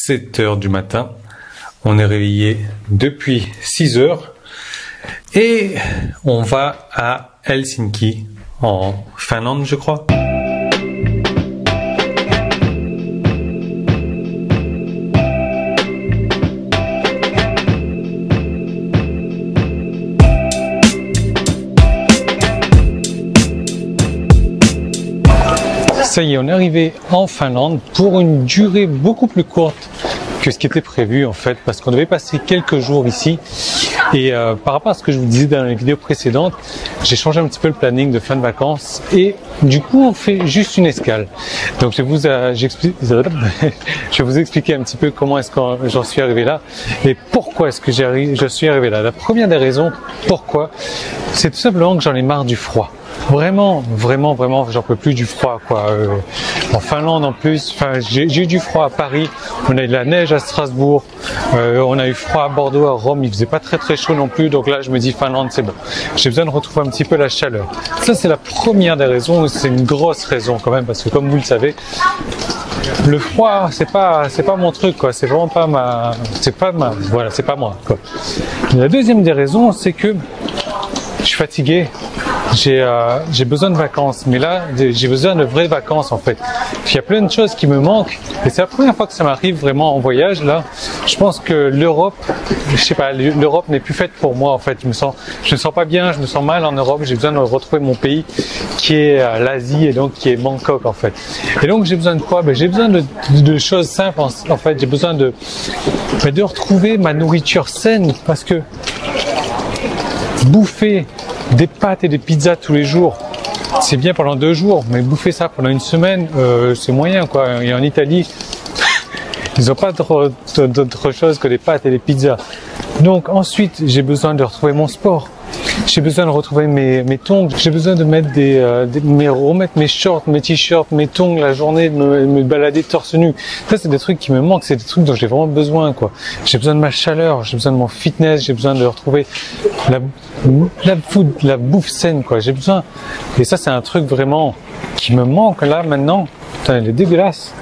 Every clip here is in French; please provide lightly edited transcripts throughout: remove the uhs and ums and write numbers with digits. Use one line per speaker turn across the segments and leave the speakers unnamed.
7 heures du matin. On est réveillé depuis 6 heures et on va à Helsinki, en Finlande, je crois. Ça y est, on est arrivé en Finlande pour une durée beaucoup plus courte que ce qui était prévu en fait, parce qu'on devait passer quelques jours ici. Et par rapport à ce que je vous disais dans les vidéos précédentes, j'ai changé un petit peu le planning de fin de vacances et du coup on fait juste une escale. Donc je vais vous expliquer un petit peu comment est-ce que j'en suis arrivé là et pourquoi est-ce que je suis arrivé là. La première des raisons pourquoi, c'est tout simplement que j'en ai marre du froid. Vraiment, j'en peux plus du froid, quoi. En Finlande, en plus, j'ai eu du froid à Paris, on a eu de la neige à Strasbourg, on a eu froid à Bordeaux, à Rome, il faisait pas très chaud non plus, donc là, je me dis Finlande, c'est bon. J'ai besoin de retrouver un petit peu la chaleur. Ça, c'est la première des raisons, c'est une grosse raison quand même, parce que comme vous le savez, le froid, c'est pas mon truc, quoi. C'est vraiment pas voilà, c'est pas moi, quoi. La deuxième des raisons, c'est que je suis fatigué. J'ai besoin de vacances, mais là j'ai besoin de vraies vacances en fait. Il y a plein de choses qui me manquent et c'est la première fois que ça m'arrive vraiment en voyage là. Je pense que l'Europe, je sais pas, l'Europe n'est plus faite pour moi en fait. Je me sens pas bien, je me sens mal en Europe. J'ai besoin de retrouver mon pays qui est l'Asie et donc qui est Bangkok en fait. Et donc j'ai besoin de quoi? J'ai besoin de choses simples en fait. J'ai besoin de retrouver ma nourriture saine parce que bouffer des pâtes et des pizzas tous les jours, c'est bien pendant 2 jours, mais bouffer ça pendant une semaine, c'est moyen quoi. Et en Italie, ils n'ont pas d'autre chose que des pâtes et des pizzas. Donc ensuite, j'ai besoin de retrouver mon sport. J'ai besoin de retrouver mes tongs. J'ai besoin de mettre remettre mes shorts, mes t-shirts, mes tongs la journée, de me balader torse nu. Ça, c'est des trucs qui me manquent. C'est des trucs dont j'ai vraiment besoin, quoi. J'ai besoin de ma chaleur. J'ai besoin de mon fitness. J'ai besoin de retrouver la bouffe saine, quoi. J'ai besoin. Et ça, c'est un truc vraiment qui me manque là maintenant. Putain, il est dégueulasse.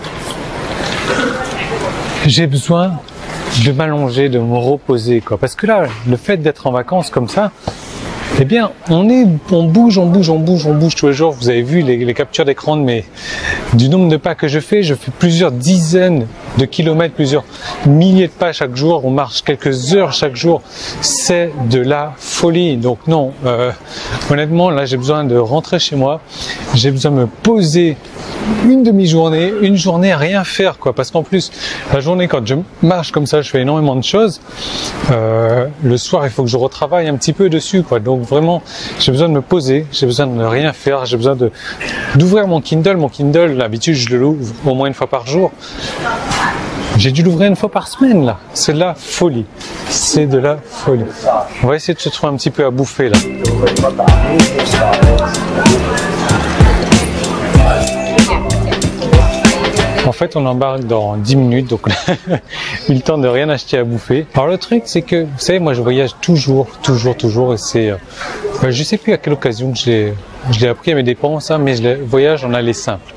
J'ai besoin de m'allonger, de me reposer, quoi. Parce que là, le fait d'être en vacances comme ça, eh bien, on bouge tous les jours. Vous avez vu les captures d'écran du nombre de pas que je fais plusieurs dizaines de kilomètres, plusieurs milliers de pas chaque jour. On marche quelques heures chaque jour. C'est de la folie. Donc non, honnêtement, là, j'ai besoin de rentrer chez moi. J'ai besoin de me poser une demi-journée, une journée à rien faire, quoi. Parce qu'en plus, la journée, quand je marche comme ça, je fais énormément de choses. Le soir, il faut que je retravaille un petit peu dessus, quoi. Donc vraiment, j'ai besoin de me poser, j'ai besoin de ne rien faire, j'ai besoin d'ouvrir mon Kindle. Mon Kindle, d'habitude, je l'ouvre au moins une fois par jour. J'ai dû l'ouvrir une fois par semaine, là. C'est de la folie. C'est de la folie. On va essayer de se trouver un petit peu à bouffer, là. En fait, on embarque dans 10 minutes, donc on a eu le temps de rien acheter à bouffer. Alors le truc, c'est que, vous savez, moi je voyage toujours, et c'est, je sais plus à quelle occasion que je l'ai appris à mes dépenses, hein, mais le voyage en aller simple.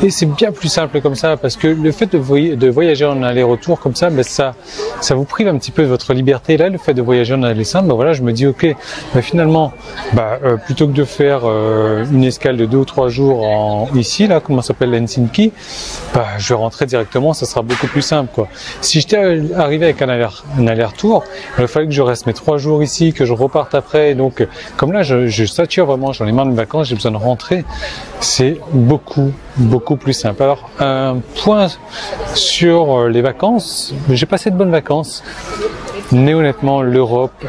Et c'est bien plus simple comme ça, parce que le fait de voyager en aller-retour comme ça, ça vous prive un petit peu de votre liberté. Et là, le fait de voyager en aller simple, voilà, je me dis, ok, finalement, plutôt que de faire une escale de 2 ou 3 jours ici, là, comment ça s'appelle, Helsinki, je vais rentrer directement, ça sera beaucoup plus simple, quoi. Si j'étais arrivé avec un aller-retour, il fallait que je reste mes 3 jours ici, que je reparte après. Donc, comme là, je sature vraiment, j'en ai marre de mes vacances, j'ai besoin de rentrer. C'est beaucoup plus simple. Alors, un point sur les vacances, j'ai passé de bonnes vacances. Mais honnêtement, l'Europe,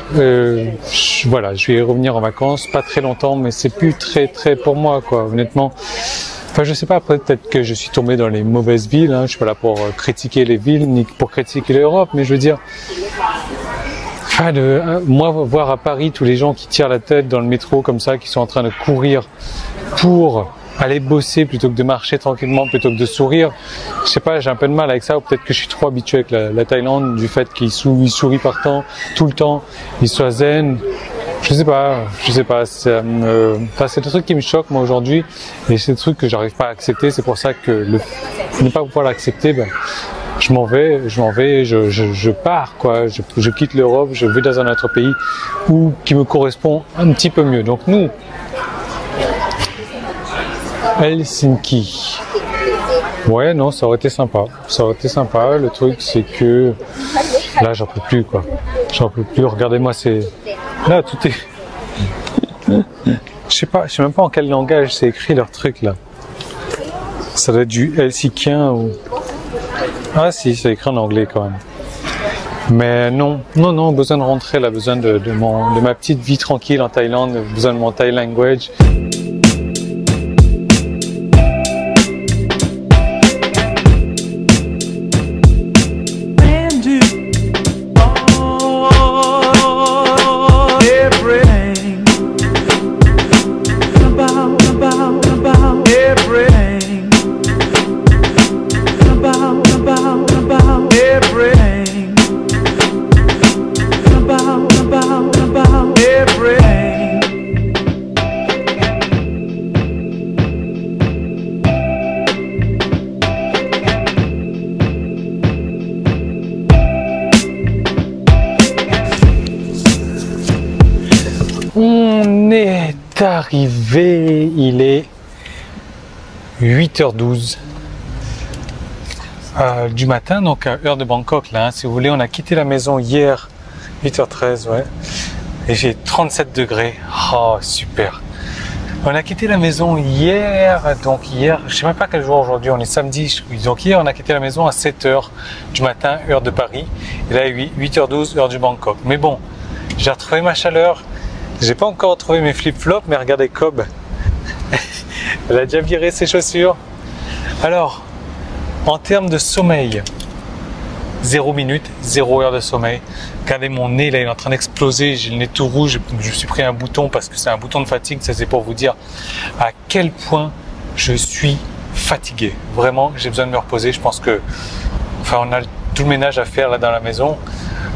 voilà, je vais y revenir en vacances, pas très longtemps, mais c'est plus très pour moi, quoi, honnêtement. Enfin, je sais pas, peut-être que je suis tombé dans les mauvaises villes, hein. Je suis pas là pour critiquer les villes, ni pour critiquer l'Europe, mais je veux dire, moi, voir à Paris tous les gens qui tirent la tête dans le métro comme ça, qui sont en train de courir pour aller bosser plutôt que de marcher tranquillement, plutôt que de sourire. Je sais pas, j'ai un peu de mal avec ça, ou peut-être que je suis trop habitué avec la Thaïlande, du fait qu'il sourit partant, tout le temps, il soit zen. Je sais pas, c'est des trucs qui me choquent moi aujourd'hui, et c'est des trucs que j'arrive pas à accepter. C'est pour ça que ne pas pouvoir l'accepter, je m'en vais, je pars quoi, je quitte l'Europe, je vais dans un autre pays où qui me correspond un petit peu mieux. Donc nous, Helsinki. Ouais, non, ça aurait été sympa. Ça aurait été sympa. Le truc, c'est que là, j'en peux plus, quoi. J'en peux plus. Regardez-moi, c'est là, tout est. Je sais même pas en quel langage c'est écrit leur truc là. Ça doit être du helsinkien ou. Ah si, c'est écrit en anglais quand même. Mais non, besoin de rentrer là, besoin de ma petite vie tranquille en Thaïlande, besoin de mon Thai language. On est arrivé, il est 8h12 du matin, donc à heure de Bangkok là, hein, si vous voulez. On a quitté la maison hier, 8h13, ouais, et j'ai 37 degrés, oh super. On a quitté la maison hier, donc hier, je sais même pas quel jour aujourd'hui, on est samedi, donc hier on a quitté la maison à 7h du matin, heure de Paris, et là 8h12, heure du Bangkok. Mais bon, j'ai retrouvé ma chaleur. J'ai pas encore retrouvé mes flip-flops, mais regardez Cobb. Elle a déjà viré ses chaussures. Alors, en termes de sommeil, 0 minute, 0 heure de sommeil. Regardez mon nez, là, il est en train d'exploser. J'ai le nez tout rouge. Je me suis pris un bouton parce que c'est un bouton de fatigue. Ça, c'est pour vous dire à quel point je suis fatigué. Vraiment, j'ai besoin de me reposer. Je pense que, enfin, on a tout le ménage à faire là dans la maison.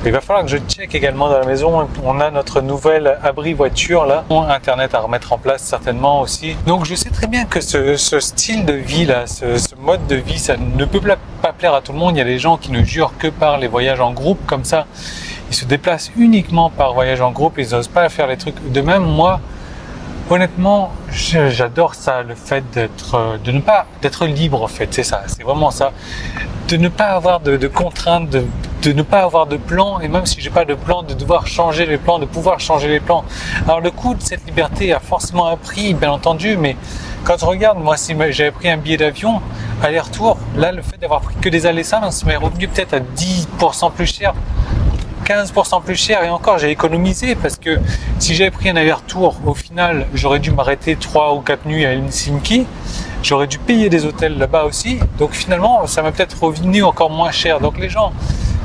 Il va falloir que je check également dans la maison. On a notre nouvel abri voiture là, internet à remettre en place certainement aussi. Donc je sais très bien que ce style de vie là, ce mode de vie, ça ne peut pas plaire à tout le monde. Il y a des gens qui ne jurent que par les voyages en groupe comme ça. Ils se déplacent uniquement par voyage en groupe. Ils n'osent pas faire les trucs de même. Moi, honnêtement, j'adore ça, le fait d'être libre en fait. C'est ça, c'est vraiment ça. De ne pas avoir de contraintes, de ne pas avoir de plan, et même si j'ai pas de plan, de devoir changer les plans, de pouvoir changer les plans. Alors le coût de cette liberté a forcément un prix, bien entendu, mais quand je regarde, moi si j'avais pris un billet d'avion, aller-retour, là le fait d'avoir pris que des allées simples, ça m'est revenu peut-être à 10% plus cher, 15% plus cher, et encore j'ai économisé parce que si j'avais pris un aller-retour, au final j'aurais dû m'arrêter 3 ou 4 nuits à Helsinki. J'aurais dû payer des hôtels là-bas aussi, donc finalement ça m'a peut-être revenu encore moins cher. Donc les gens,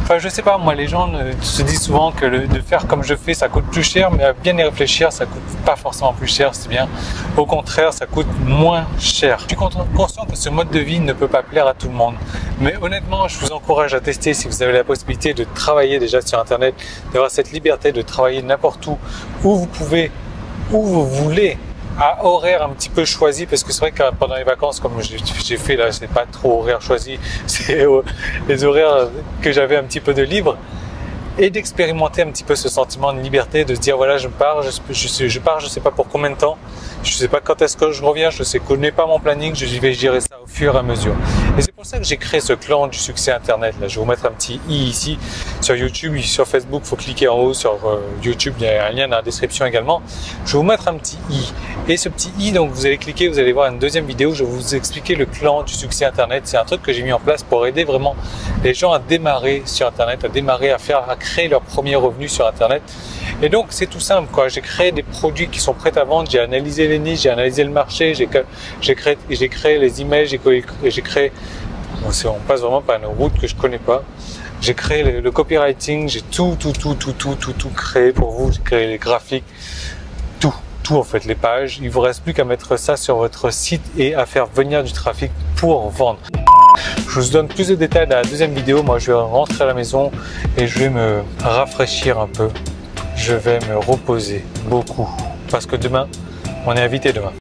enfin je sais pas, moi les gens se disent souvent que de faire comme je fais ça coûte plus cher, mais à bien y réfléchir ça coûte pas forcément plus cher, c'est bien. Au contraire, ça coûte moins cher. Je suis conscient que ce mode de vie ne peut pas plaire à tout le monde, mais honnêtement je vous encourage à tester si vous avez la possibilité de travailler déjà sur internet, d'avoir cette liberté de travailler n'importe où vous pouvez, où vous voulez, à horaire un petit peu choisi, parce que c'est vrai que pendant les vacances, comme j'ai fait là, c'est pas trop horaire choisi, c'est les horaires que j'avais un petit peu de libre, et d'expérimenter un petit peu ce sentiment de liberté, de se dire voilà, je pars, je sais pas pour combien de temps, je sais pas quand est-ce que je reviens, je connais pas mon planning, je vais gérer ça au fur et à mesure. Et c'est pour ça que j'ai créé ce clan du succès internet là. Je vais vous mettre un petit i ici sur YouTube, sur Facebook, faut cliquer en haut, sur YouTube, il y a un lien dans la description également. Je vais vous mettre un petit i, et ce petit i, donc vous allez cliquer, vous allez voir une deuxième vidéo, je vais vous expliquer le clan du succès internet. C'est un truc que j'ai mis en place pour aider vraiment les gens à démarrer sur internet, à créer leur premier revenu sur internet. Et donc c'est tout simple quoi. J'ai créé des produits qui sont prêts à vendre, j'ai analysé les niches, j'ai analysé le marché, j'ai créé les emails, j'ai créé, on passe vraiment par une route que je connais pas. J'ai créé le copywriting, j'ai tout créé pour vous. J'ai créé les graphiques, tout en fait, les pages. Il vous reste plus qu'à mettre ça sur votre site et à faire venir du trafic pour vendre. Je vous donne plus de détails dans la deuxième vidéo. Moi, je vais rentrer à la maison et je vais me rafraîchir un peu. Je vais me reposer beaucoup parce que demain, on est invité demain.